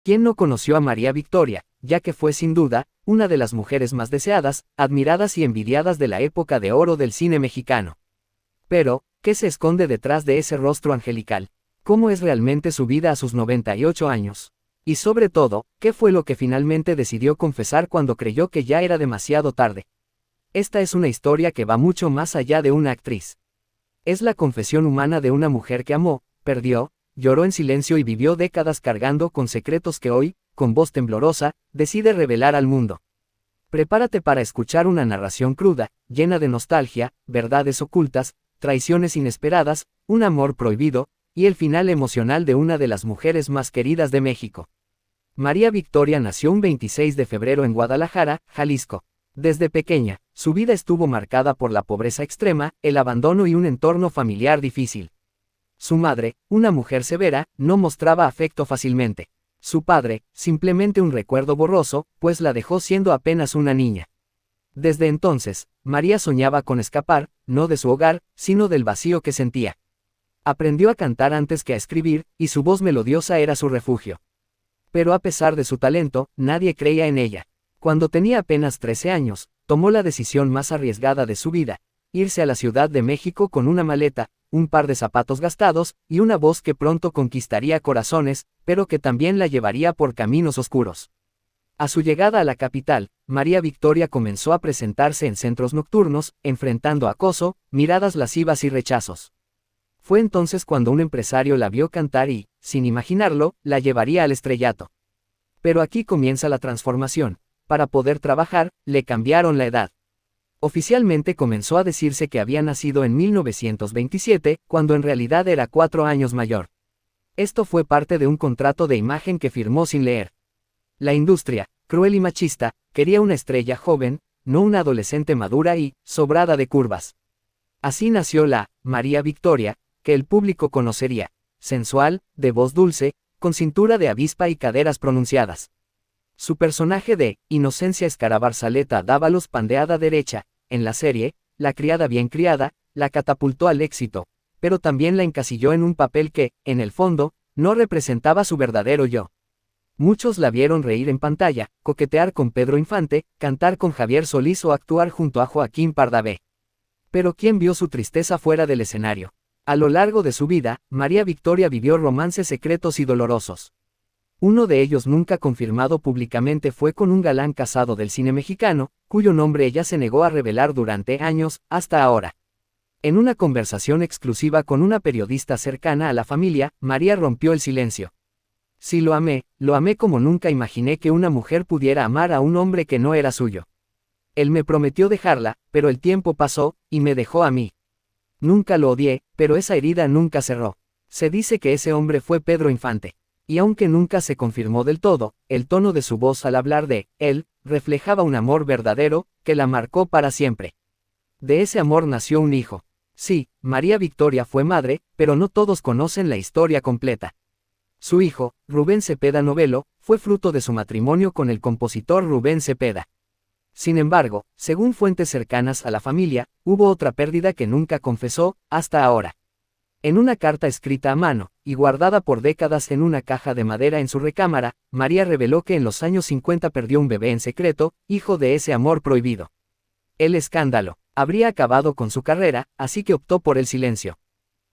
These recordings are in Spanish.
¿Quién no conoció a María Victoria, ya que fue sin duda, una de las mujeres más deseadas, admiradas y envidiadas de la época de oro del cine mexicano? Pero, ¿qué se esconde detrás de ese rostro angelical? ¿Cómo es realmente su vida a sus 98 años? Y sobre todo, ¿qué fue lo que finalmente decidió confesar cuando creyó que ya era demasiado tarde? Esta es una historia que va mucho más allá de una actriz. Es la confesión humana de una mujer que amó, perdió, lloró en silencio y vivió décadas cargando con secretos que hoy, con voz temblorosa, decide revelar al mundo. Prepárate para escuchar una narración cruda, llena de nostalgia, verdades ocultas, traiciones inesperadas, un amor prohibido, y el final emocional de una de las mujeres más queridas de México. María Victoria nació un 26 de febrero en Guadalajara, Jalisco. Desde pequeña, su vida estuvo marcada por la pobreza extrema, el abandono y un entorno familiar difícil. Su madre, una mujer severa, no mostraba afecto fácilmente. Su padre, simplemente un recuerdo borroso, pues la dejó siendo apenas una niña. Desde entonces, María soñaba con escapar, no de su hogar, sino del vacío que sentía. Aprendió a cantar antes que a escribir, y su voz melodiosa era su refugio. Pero a pesar de su talento, nadie creía en ella. Cuando tenía apenas 13 años, tomó la decisión más arriesgada de su vida, irse a la Ciudad de México con una maleta, un par de zapatos gastados, y una voz que pronto conquistaría corazones, pero que también la llevaría por caminos oscuros. A su llegada a la capital, María Victoria comenzó a presentarse en centros nocturnos, enfrentando acoso, miradas lascivas y rechazos. Fue entonces cuando un empresario la vio cantar y, sin imaginarlo, la llevaría al estrellato. Pero aquí comienza la transformación. Para poder trabajar, le cambiaron la edad. Oficialmente comenzó a decirse que había nacido en 1927, cuando en realidad era 4 años mayor. Esto fue parte de un contrato de imagen que firmó sin leer. La industria, cruel y machista, quería una estrella joven, no una adolescente madura y, sobrada de curvas. Así nació la María Victoria, que el público conocería, sensual, de voz dulce, con cintura de avispa y caderas pronunciadas. Su personaje de Inocencia Escarabarzaleta Dávalos Pandeada Derecha, en la serie, la criada bien criada, la catapultó al éxito, pero también la encasilló en un papel que, en el fondo, no representaba su verdadero yo. Muchos la vieron reír en pantalla, coquetear con Pedro Infante, cantar con Javier Solís o actuar junto a Joaquín Pardavé. Pero ¿quién vio su tristeza fuera del escenario? A lo largo de su vida, María Victoria vivió romances secretos y dolorosos. Uno de ellos nunca confirmado públicamente fue con un galán casado del cine mexicano, cuyo nombre ella se negó a revelar durante años, hasta ahora. En una conversación exclusiva con una periodista cercana a la familia, María rompió el silencio. Sí, lo amé como nunca imaginé que una mujer pudiera amar a un hombre que no era suyo. Él me prometió dejarla, pero el tiempo pasó, y me dejó a mí. Nunca lo odié, pero esa herida nunca cerró. Se dice que ese hombre fue Pedro Infante. Y aunque nunca se confirmó del todo, el tono de su voz al hablar de él reflejaba un amor verdadero, que la marcó para siempre. De ese amor nació un hijo. Sí, María Victoria fue madre, pero no todos conocen la historia completa. Su hijo, Rubén Cepeda Novelo, fue fruto de su matrimonio con el compositor Rubén Cepeda. Sin embargo, según fuentes cercanas a la familia, hubo otra pérdida que nunca confesó, hasta ahora. En una carta escrita a mano, y guardada por décadas en una caja de madera en su recámara, María reveló que en los años 50 perdió un bebé en secreto, hijo de ese amor prohibido. El escándalo habría acabado con su carrera, así que optó por el silencio.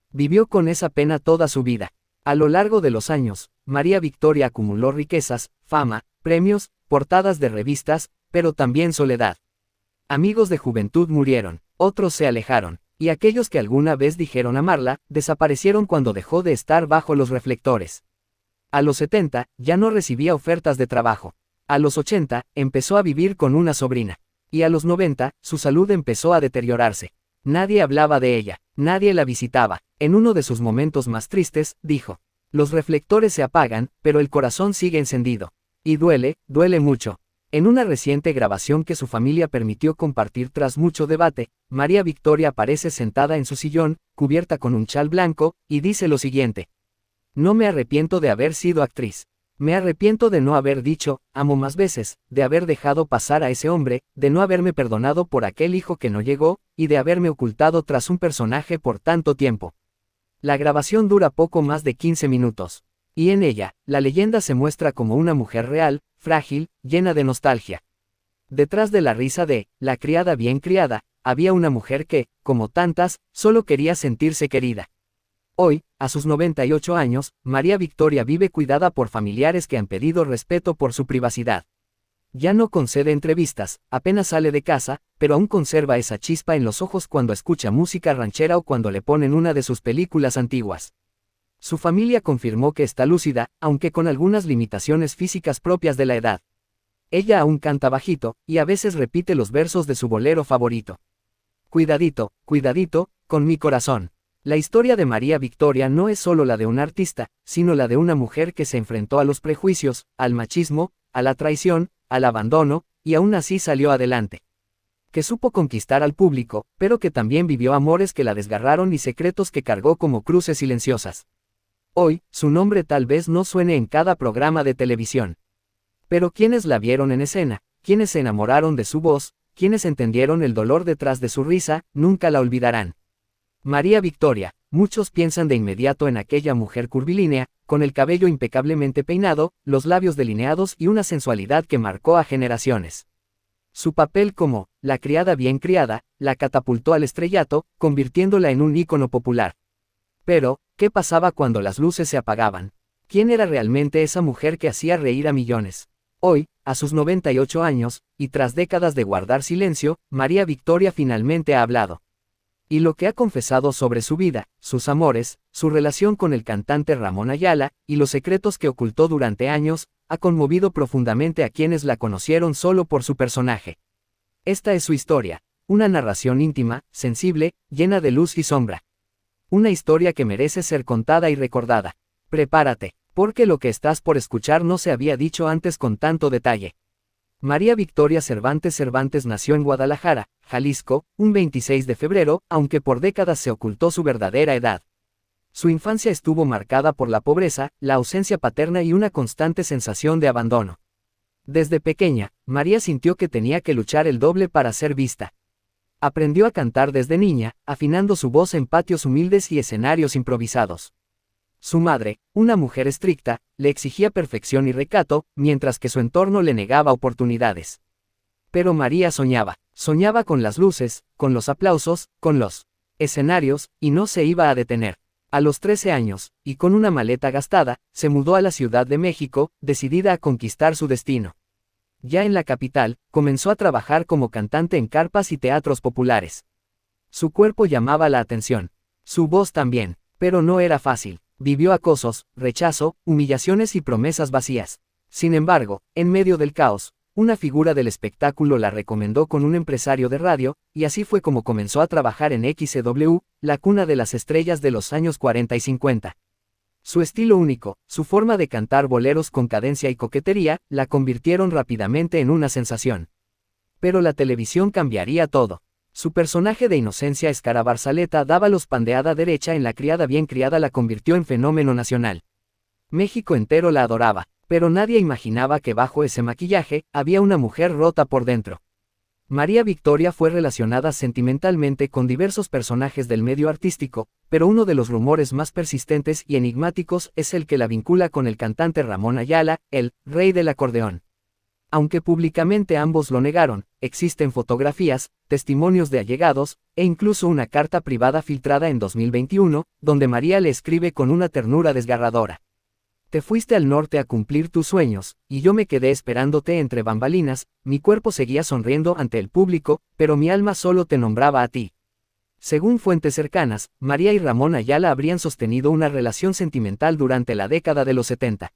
Vivió con esa pena toda su vida. A lo largo de los años, María Victoria acumuló riquezas, fama, premios, portadas de revistas, pero también soledad. Amigos de juventud murieron, otros se alejaron. Y aquellos que alguna vez dijeron amarla, desaparecieron cuando dejó de estar bajo los reflectores. A los 70, ya no recibía ofertas de trabajo. A los 80, empezó a vivir con una sobrina. Y a los 90, su salud empezó a deteriorarse. Nadie hablaba de ella, nadie la visitaba. En uno de sus momentos más tristes, dijo: los reflectores se apagan, pero el corazón sigue encendido. Y duele mucho. En una reciente grabación que su familia permitió compartir tras mucho debate, María Victoria aparece sentada en su sillón, cubierta con un chal blanco, y dice lo siguiente: no me arrepiento de haber sido actriz. Me arrepiento de no haber dicho, amo más veces, de haber dejado pasar a ese hombre, de no haberme perdonado por aquel hijo que no llegó, y de haberme ocultado tras un personaje por tanto tiempo. La grabación dura poco más de 15 minutos. Y en ella, la leyenda se muestra como una mujer real, frágil, llena de nostalgia. Detrás de la risa de la criada bien criada, había una mujer que, como tantas, solo quería sentirse querida. Hoy, a sus 98 años, María Victoria vive cuidada por familiares que han pedido respeto por su privacidad. Ya no concede entrevistas, apenas sale de casa, pero aún conserva esa chispa en los ojos cuando escucha música ranchera o cuando le ponen una de sus películas antiguas. Su familia confirmó que está lúcida, aunque con algunas limitaciones físicas propias de la edad. Ella aún canta bajito, y a veces repite los versos de su bolero favorito. Cuidadito, cuidadito, con mi corazón. La historia de María Victoria no es solo la de un artista, sino la de una mujer que se enfrentó a los prejuicios, al machismo, a la traición, al abandono, y aún así salió adelante. Que supo conquistar al público, pero que también vivió amores que la desgarraron y secretos que cargó como cruces silenciosas. Hoy, su nombre tal vez no suene en cada programa de televisión. Pero quienes la vieron en escena, quienes se enamoraron de su voz, quienes entendieron el dolor detrás de su risa, nunca la olvidarán. María Victoria, muchos piensan de inmediato en aquella mujer curvilínea, con el cabello impecablemente peinado, los labios delineados y una sensualidad que marcó a generaciones. Su papel como la criada bien criada, la catapultó al estrellato, convirtiéndola en un ícono popular. Pero, ¿qué pasaba cuando las luces se apagaban? ¿Quién era realmente esa mujer que hacía reír a millones? Hoy, a sus 98 años, y tras décadas de guardar silencio, María Victoria finalmente ha hablado. Y lo que ha confesado sobre su vida, sus amores, su relación con el cantante Ramón Ayala, y los secretos que ocultó durante años, ha conmovido profundamente a quienes la conocieron solo por su personaje. Esta es su historia, una narración íntima, sensible, llena de luz y sombra. Una historia que merece ser contada y recordada. Prepárate, porque lo que estás por escuchar no se había dicho antes con tanto detalle. María Victoria Cervantes nació en Guadalajara, Jalisco, un 26 de febrero, aunque por décadas se ocultó su verdadera edad. Su infancia estuvo marcada por la pobreza, la ausencia paterna y una constante sensación de abandono. Desde pequeña, María sintió que tenía que luchar el doble para ser vista. Aprendió a cantar desde niña, afinando su voz en patios humildes y escenarios improvisados. Su madre, una mujer estricta, le exigía perfección y recato, mientras que su entorno le negaba oportunidades. Pero María soñaba con las luces, con los aplausos, con los escenarios, y no se iba a detener. A los 13 años, y con una maleta gastada, se mudó a la Ciudad de México, decidida a conquistar su destino. Ya en la capital, comenzó a trabajar como cantante en carpas y teatros populares. Su cuerpo llamaba la atención. Su voz también, pero no era fácil. Vivió acosos, rechazo, humillaciones y promesas vacías. Sin embargo, en medio del caos, una figura del espectáculo la recomendó con un empresario de radio, y así fue como comenzó a trabajar en XCW, la cuna de las estrellas de los años 40 y 50. Su estilo único, su forma de cantar boleros con cadencia y coquetería, la convirtieron rápidamente en una sensación. Pero la televisión cambiaría todo. Su personaje de Inocencia Escarabarzaleta Dávalos pandeada derecha en La criada bien criada la convirtió en fenómeno nacional. México entero la adoraba, pero nadie imaginaba que bajo ese maquillaje, había una mujer rota por dentro. María Victoria fue relacionada sentimentalmente con diversos personajes del medio artístico, pero uno de los rumores más persistentes y enigmáticos es el que la vincula con el cantante Ramón Ayala, el rey del acordeón. Aunque públicamente ambos lo negaron, existen fotografías, testimonios de allegados, e incluso una carta privada filtrada en 2021, donde María le escribe con una ternura desgarradora. Te fuiste al norte a cumplir tus sueños, y yo me quedé esperándote entre bambalinas, mi cuerpo seguía sonriendo ante el público, pero mi alma solo te nombraba a ti. Según fuentes cercanas, María y Ramón Ayala habrían sostenido una relación sentimental durante la década de los 70.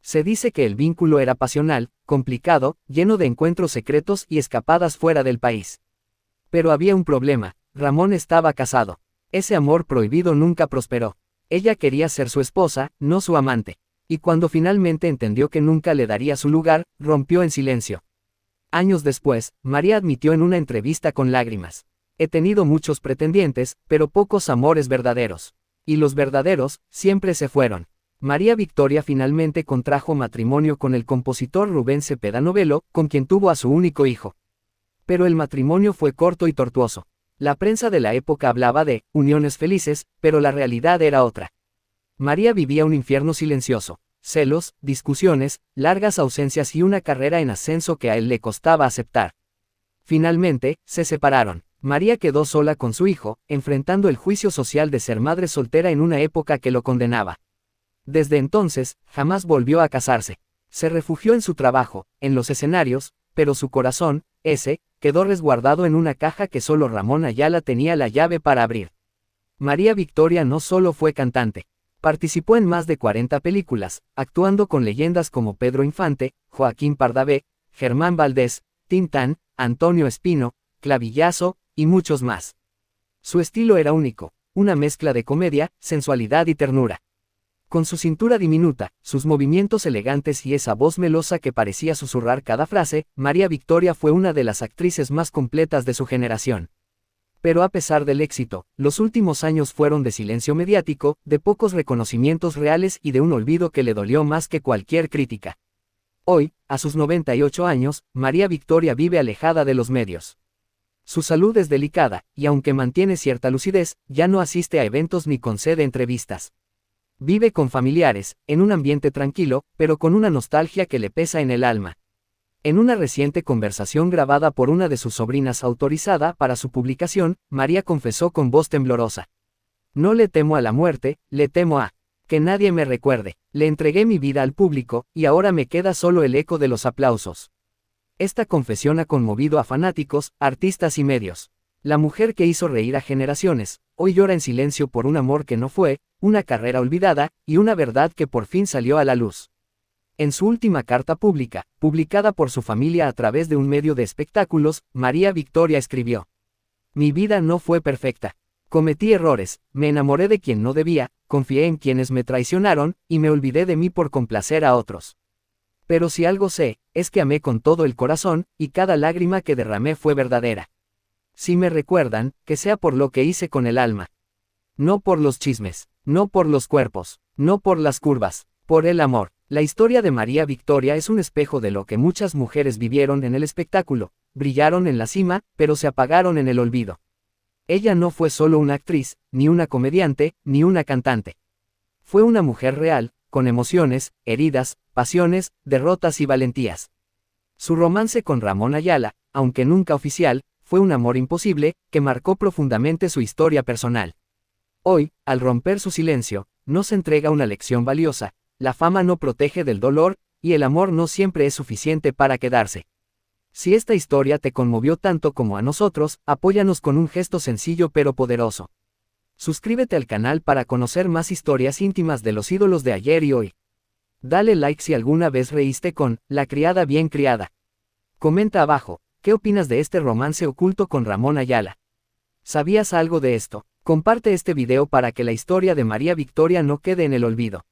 Se dice que el vínculo era pasional, complicado, lleno de encuentros secretos y escapadas fuera del país. Pero había un problema, Ramón estaba casado. Ese amor prohibido nunca prosperó. Ella quería ser su esposa, no su amante. Y cuando finalmente entendió que nunca le daría su lugar, rompió en silencio. Años después, María admitió en una entrevista con lágrimas: he tenido muchos pretendientes, pero pocos amores verdaderos. Y los verdaderos, siempre se fueron. María Victoria finalmente contrajo matrimonio con el compositor Rubén Cepeda Novello, con quien tuvo a su único hijo. Pero el matrimonio fue corto y tortuoso. La prensa de la época hablaba de uniones felices, pero la realidad era otra. María vivía un infierno silencioso: celos, discusiones, largas ausencias y una carrera en ascenso que a él le costaba aceptar. Finalmente, se separaron. María quedó sola con su hijo, enfrentando el juicio social de ser madre soltera en una época que lo condenaba. Desde entonces, jamás volvió a casarse. Se refugió en su trabajo, en los escenarios, pero su corazón, quedó resguardado en una caja que solo Ramón Ayala tenía la llave para abrir. María Victoria no solo fue cantante. Participó en más de 40 películas, actuando con leyendas como Pedro Infante, Joaquín Pardavé, Germán Valdés, Tintán, Antonio Espino, Clavillazo, y muchos más. Su estilo era único, una mezcla de comedia, sensualidad y ternura. Con su cintura diminuta, sus movimientos elegantes y esa voz melosa que parecía susurrar cada frase, María Victoria fue una de las actrices más completas de su generación. Pero a pesar del éxito, los últimos años fueron de silencio mediático, de pocos reconocimientos reales y de un olvido que le dolió más que cualquier crítica. Hoy, a sus 98 años, María Victoria vive alejada de los medios. Su salud es delicada, y aunque mantiene cierta lucidez, ya no asiste a eventos ni concede entrevistas. Vive con familiares, en un ambiente tranquilo, pero con una nostalgia que le pesa en el alma. En una reciente conversación grabada por una de sus sobrinas autorizada para su publicación, María confesó con voz temblorosa: "No le temo a la muerte, le temo a que nadie me recuerde. Le entregué mi vida al público, y ahora me queda solo el eco de los aplausos". Esta confesión ha conmovido a fanáticos, artistas y medios. La mujer que hizo reír a generaciones, hoy llora en silencio por un amor que no fue, una carrera olvidada, y una verdad que por fin salió a la luz. En su última carta pública, publicada por su familia a través de un medio de espectáculos, María Victoria escribió: "Mi vida no fue perfecta. Cometí errores, me enamoré de quien no debía, confié en quienes me traicionaron, y me olvidé de mí por complacer a otros. Pero si algo sé, es que amé con todo el corazón, y cada lágrima que derramé fue verdadera. Si me recuerdan, que sea por lo que hice con el alma. No por los chismes, no por los cuerpos, no por las curvas, por el amor". La historia de María Victoria es un espejo de lo que muchas mujeres vivieron en el espectáculo: brillaron en la cima, pero se apagaron en el olvido. Ella no fue solo una actriz, ni una comediante, ni una cantante. Fue una mujer real, con emociones, heridas, pasiones, derrotas y valentías. Su romance con Ramón Ayala, aunque nunca oficial, fue un amor imposible, que marcó profundamente su historia personal. Hoy, al romper su silencio, nos entrega una lección valiosa: la fama no protege del dolor, y el amor no siempre es suficiente para quedarse. Si esta historia te conmovió tanto como a nosotros, apóyanos con un gesto sencillo pero poderoso. Suscríbete al canal para conocer más historias íntimas de los ídolos de ayer y hoy. Dale like si alguna vez reíste con La criada bien criada. Comenta abajo, ¿qué opinas de este romance oculto con Ramón Ayala? ¿Sabías algo de esto? Comparte este video para que la historia de María Victoria no quede en el olvido.